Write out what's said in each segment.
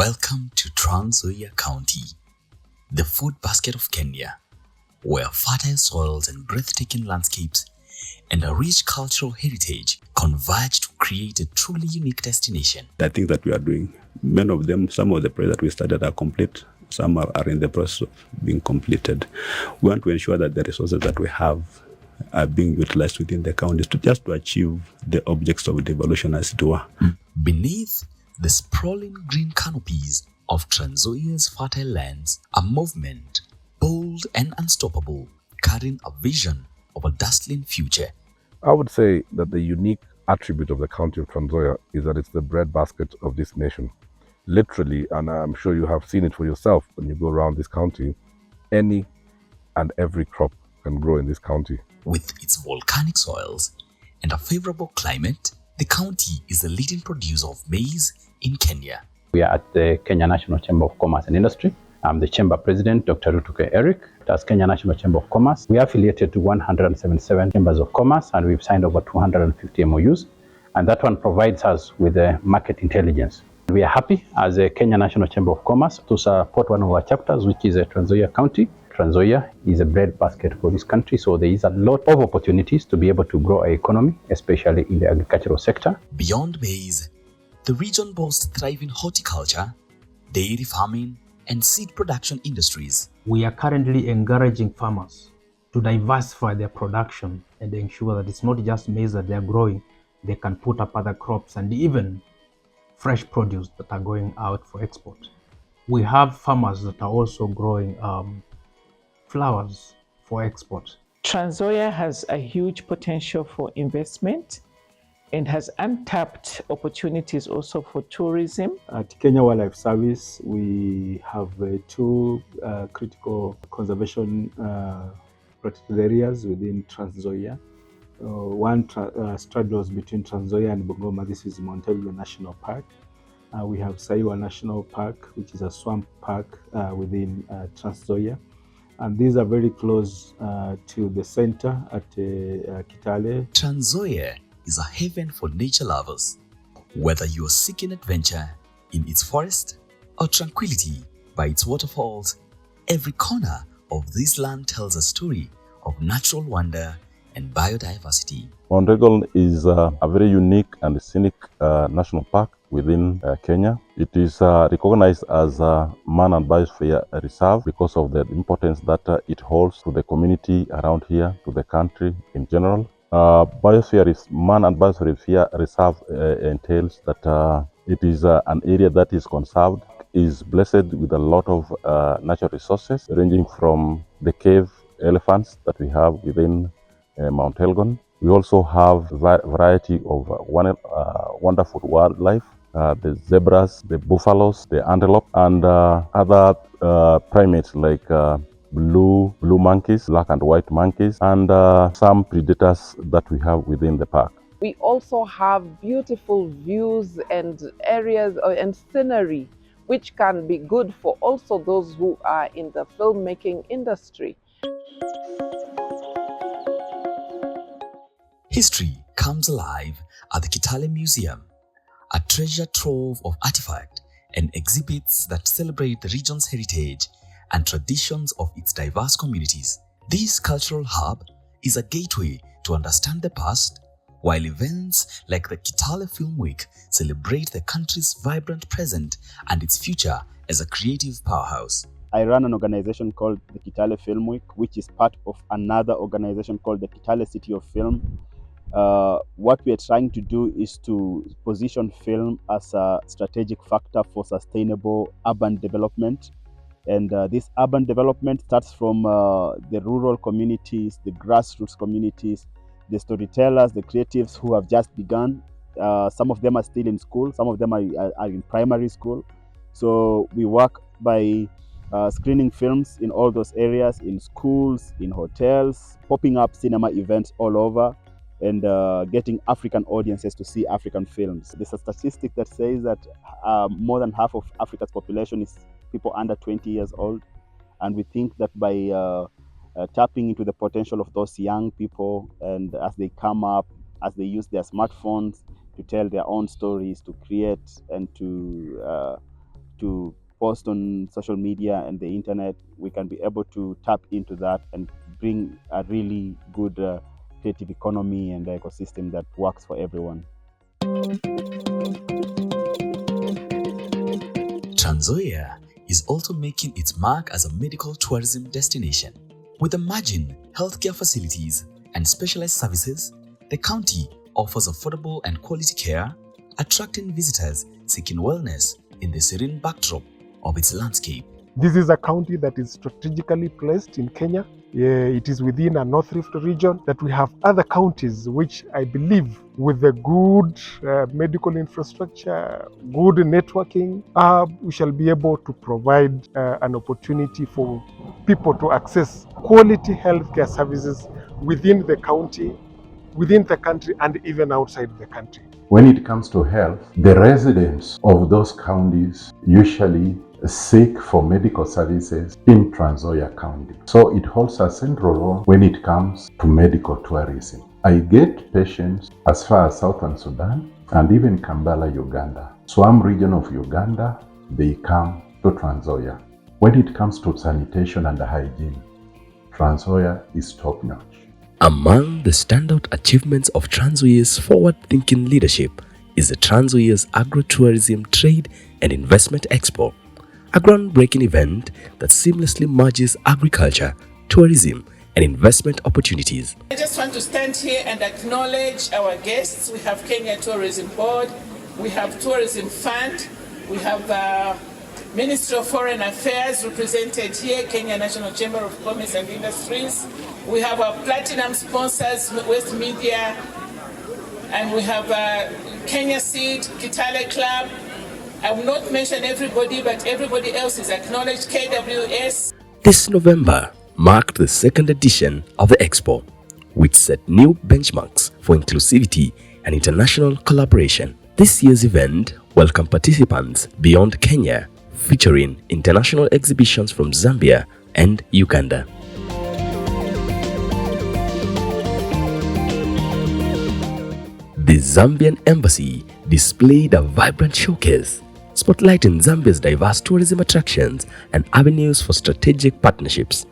Welcome to Trans Nzoia County, the food basket of Kenya, where fertile soils and breathtaking landscapes and a rich cultural heritage converge to create a truly unique destination. I think that we are doing, many of them, some of the projects that we started are complete, some are in the process of being completed. We want to ensure that the resources that we have are being utilized within the counties to achieve the objects of devolution, as it were. Beneath the sprawling green canopies of Trans Nzoia's fertile lands, a movement bold and unstoppable, carrying a vision of a dazzling future. I would say that the unique attribute of the county of Trans Nzoia is that it's the breadbasket of this nation. Literally, and I'm sure you have seen it for yourself when you go around this county, any and every crop can grow in this county. With its volcanic soils and a favorable climate, the county is the leading producer of maize in Kenya. We are at the Kenya National Chamber of Commerce and Industry. I'm the Chamber President, Dr. Rutuke Eric. As Kenya National Chamber of Commerce, we are affiliated to 177 Chambers of Commerce, and we've signed over 250 MOUs. And that one provides us with market intelligence. We are happy as a Kenya National Chamber of Commerce to support one of our chapters, which is Trans Nzoia County. Trans Nzoia is a breadbasket for this country, so there is a lot of opportunities to be able to grow our economy, especially in the agricultural sector. Beyond maize, the region boasts thriving horticulture, dairy farming, and seed production industries. We are currently encouraging farmers to diversify their production and ensure that it's not just maize that they are growing, they can put up other crops and even fresh produce that are going out for export. We have farmers that are also growing flowers for export. Trans Nzoia has a huge potential for investment and has untapped opportunities also for tourism. At Kenya Wildlife Service, we have two critical conservation protected areas within Trans Nzoia. One straddles between Trans Nzoia and Bungoma. This is Mount Elgon National Park. We have Saiwa National Park, which is a swamp park within Trans Nzoia. And these are very close to the center at Kitale. Trans Nzoia is a haven for nature lovers. Whether you are seeking adventure in its forest or tranquility by its waterfalls, every corner of this land tells a story of natural wonder and biodiversity. Mount Elgon is a very unique and scenic national park within Kenya. It is recognized as a Man and Biosphere Reserve because of the importance that it holds to the community around here, to the country in general. Man and Biosphere Reserve entails that it is an area that is conserved, is blessed with a lot of natural resources, ranging from the cave elephants that we have within Mount Elgon. We also have a variety of wonderful wildlife, the zebras, the buffaloes, the antelope, and other primates like blue monkeys, black and white monkeys, and some predators that we have within the park. We also have beautiful views and areas and scenery, which can be good for also those who are in the filmmaking industry. History comes alive at the Kitale Museum, a treasure trove of artifacts and exhibits that celebrate the region's heritage and traditions of its diverse communities. This cultural hub is a gateway to understand the past, while events like the Kitale Film Week celebrate the country's vibrant present and its future as a creative powerhouse. I run an organization called the Kitale Film Week, which is part of another organization called the Kitale City of Film. What we are trying to do is to position film as a strategic factor for sustainable urban development. And this urban development starts from the rural communities, the grassroots communities, the storytellers, the creatives who have just begun. Some of them are still in school, some of them are in primary school. So we work by screening films in all those areas, in schools, in hotels, popping up cinema events all over, and getting African audiences to see African films. There's a statistic that says that more than half of Africa's population is people under 20 years old. And we think that by tapping into the potential of those young people, and as they come up, as they use their smartphones to tell their own stories, to create and to to post on social media and the internet, we can be able to tap into that and bring a really good creative economy and ecosystem that works for everyone. Trans Nzoia is also making its mark as a medical tourism destination. With emerging healthcare facilities and specialized services, the county offers affordable and quality care, attracting visitors seeking wellness in the serene backdrop of its landscape. This is a county that is strategically placed in Kenya. It is within a North Rift region that we have other counties which I believe with the good medical infrastructure, good networking, we shall be able to provide an opportunity for people to access quality healthcare services within the county, within the country, and even outside the country. When it comes to health, the residents of those counties usually seek for medical services in Trans Nzoia County. So it holds a central role when it comes to medical tourism. I get patients as far as Southern Sudan and even Kampala, Uganda. Swam region of Uganda, they come to Trans Nzoia. When it comes to sanitation and hygiene, Trans Nzoia is top-notch. Among the standout achievements of Trans Nzoia's forward-thinking leadership is the Trans Nzoia's Agro-Tourism Trade and Investment Expo, a groundbreaking event that seamlessly merges agriculture, tourism, and investment opportunities. I just want to stand here and acknowledge our guests. We have Kenya Tourism Board, we have Tourism Fund, we have Ministry of Foreign Affairs represented here, Kenya National Chamber of Commerce and Industries. We have our platinum sponsors, West Media, and we have Kenya Seed, Kitale Club. I will not mention everybody, but everybody else is acknowledged, KWS. This November marked the second edition of the Expo, which set new benchmarks for inclusivity and international collaboration. This year's event welcomed participants beyond Kenya, featuring international exhibitions from Zambia and Uganda. The Zambian embassy displayed a vibrant showcase, spotlighting Zambia's diverse tourism attractions and avenues for strategic partnerships.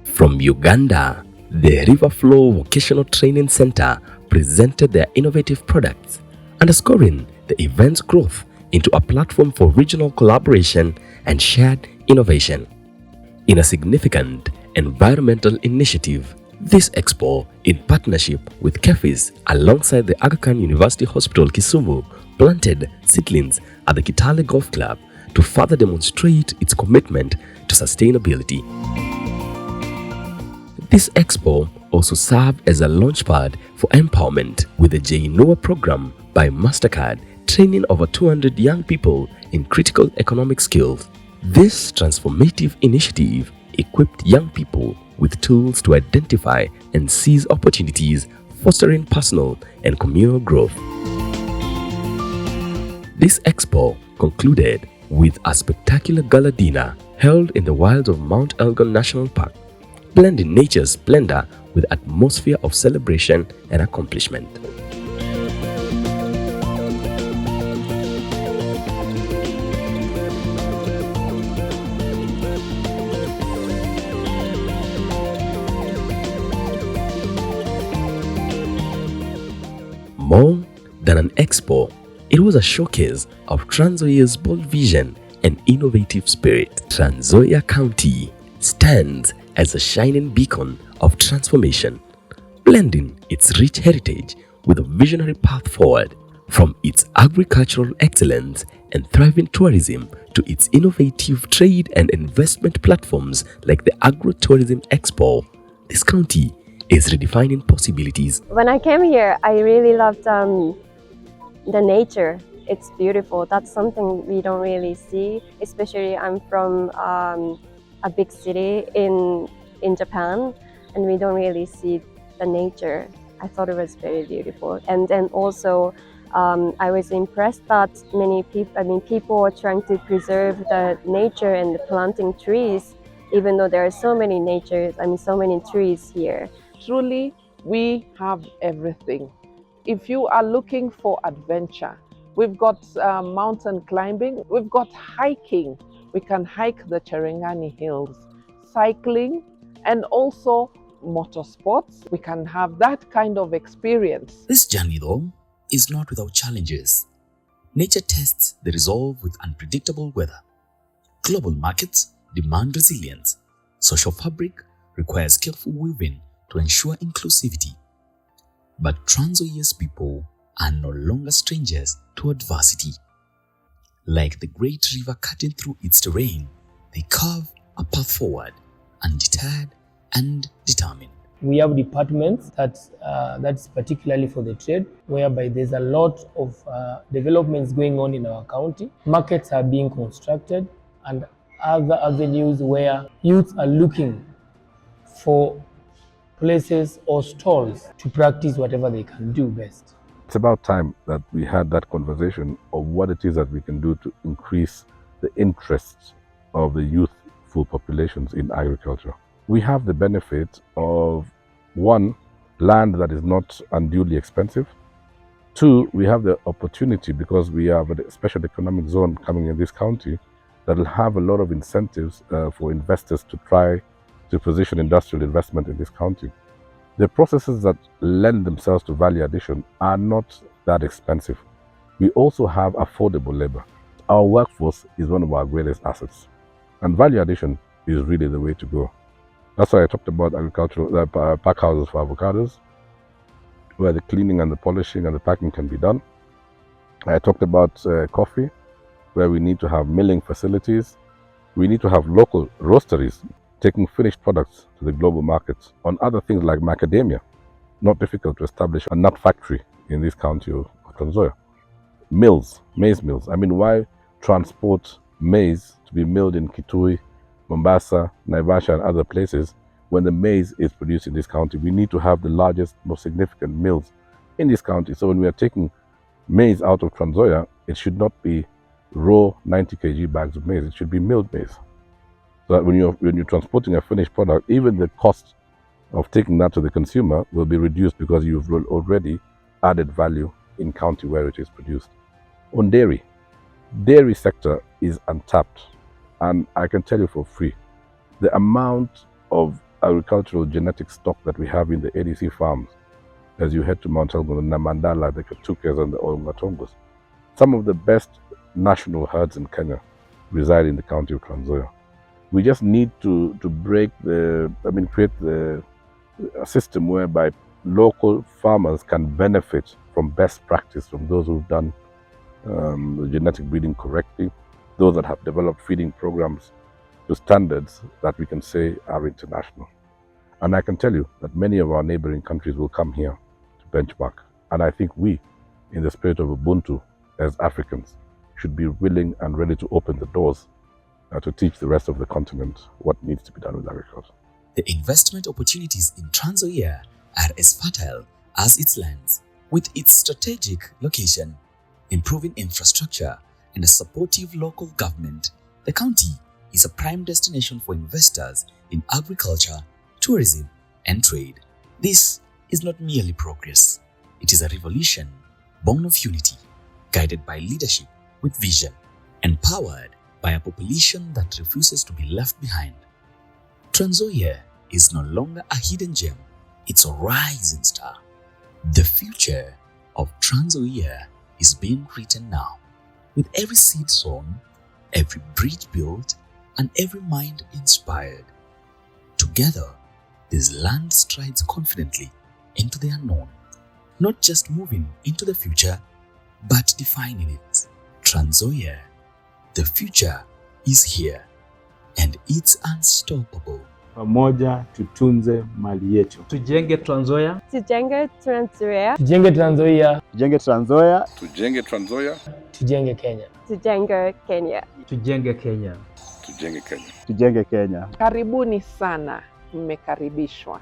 From Uganda, the River Flow Vocational Training Center presented their innovative products, underscoring the event's growth into a platform for regional collaboration and shared innovation. In a significant environmental initiative, this expo, in partnership with Kefis alongside the Aga Khan University Hospital Kisumu, planted seedlings at the Kitale Golf Club to further demonstrate its commitment to sustainability. This expo also served as a launchpad for empowerment with the Noah program by MasterCard, training over 200 young people in critical economic skills. This transformative initiative equipped young people with tools to identify and seize opportunities, fostering personal and communal growth. This expo concluded with a spectacular gala dinner held in the wilds of Mount Elgon National Park, blending nature's splendor with atmosphere of celebration and accomplishment. More than an expo, it was a showcase of Trans Nzoia's bold vision and innovative spirit. Trans Nzoia County stands as a shining beacon of transformation, blending its rich heritage with a visionary path forward. From its agricultural excellence and thriving tourism to its innovative trade and investment platforms like the Agro-Tourism Expo, this county is redefining possibilities. When I came here, I really loved the nature. It's beautiful. That's something we don't really see, especially I'm from a big city in Japan, and we don't really see the nature. I thought it was very beautiful. And then also I was impressed that people are trying to preserve the nature and planting trees, even though there are so many so many trees here. Truly, we have everything. If you are looking for adventure, We've got mountain climbing. We've got hiking. We can hike the Cherengani Hills, cycling, and also motorsports. We can have that kind of experience. This journey, though, is not without challenges. Nature tests the resolve with unpredictable weather. Global markets demand resilience. Social fabric requires careful weaving to ensure inclusivity. But Trans Nzoia's people are no longer strangers to adversity. Like the great river cutting through its terrain, they carve a path forward, undeterred and determined. We have departments that's particularly for the trade, whereby there's a lot of developments going on in our county. Markets are being constructed and other avenues where youths are looking for places or stalls to practice whatever they can do best. It's about time that we had that conversation of what it is that we can do to increase the interests of the youthful populations in agriculture. We have the benefit of, one, land that is not unduly expensive. Two, we have the opportunity, because we have a special economic zone coming in this county, that will have a lot of incentives for investors to try to position industrial investment in this county. The processes that lend themselves to value addition are not that expensive. We also have affordable labor. Our workforce is one of our greatest assets, and value addition is really the way to go. That's why I talked about agricultural pack houses for avocados, where the cleaning and the polishing and the packing can be done. I talked about coffee, where we need to have milling facilities. We need to have local roasteries taking finished products to the global markets. On other things like macadamia, not difficult to establish a nut factory in this county of Trans Nzoia. Mills, maize mills. I mean, why transport maize to be milled in Kitui, Mombasa, Naivasha and other places when the maize is produced in this county? We need to have the largest, most significant mills in this county. So when we are taking maize out of Trans Nzoia, it should not be raw 90 kg bags of maize. It should be milled maize. So that when you're transporting a finished product, even the cost of taking that to the consumer will be reduced because you've already added value in county where it is produced. On dairy sector is untapped, and I can tell you for free, the amount of agricultural genetic stock that we have in the ADC farms as you head to Mount Elgon, the Namandala, the Katukas and the Olngatongos. Some of the best national herds in Kenya reside in the county of Trans Nzoia. We just need to create a system whereby local farmers can benefit from best practice from those who've done the genetic breeding correctly, those that have developed feeding programs to standards that we can say are international. And I can tell you that many of our neighboring countries will come here to benchmark. And I think we, in the spirit of Ubuntu, as Africans, should be willing and ready to open the doors to teach the rest of the continent what needs to be done with agriculture. The investment opportunities in Trans Nzoia are as fertile as its lands. With its strategic location, improving infrastructure, and a supportive local government, the county is a prime destination for investors in agriculture, tourism, and trade. This is not merely progress. It is a revolution born of unity, guided by leadership with vision, empowered by a population that refuses to be left behind. Trans Nzoia is no longer a hidden gem, it's a rising star. The future of Trans Nzoia is being written now, with every seed sown, every bridge built, and every mind inspired. Together, this land strides confidently into the unknown, not just moving into the future, but defining it. Trans Nzoia, the future is here, and it's unstoppable. Pamoja tutunze mali yetu. Tujenge Trans Nzoia. Tujenge Trans Nzoia. Tujenge Trans Nzoia. Tujenge Trans Nzoia. Tujenge Trans Nzoia. Tujenge Kenya. Tujenge Kenya. Tujenge Kenya. Tujenge Kenya. Tujenge Kenya. Karibuni sana, mmekaribishwa.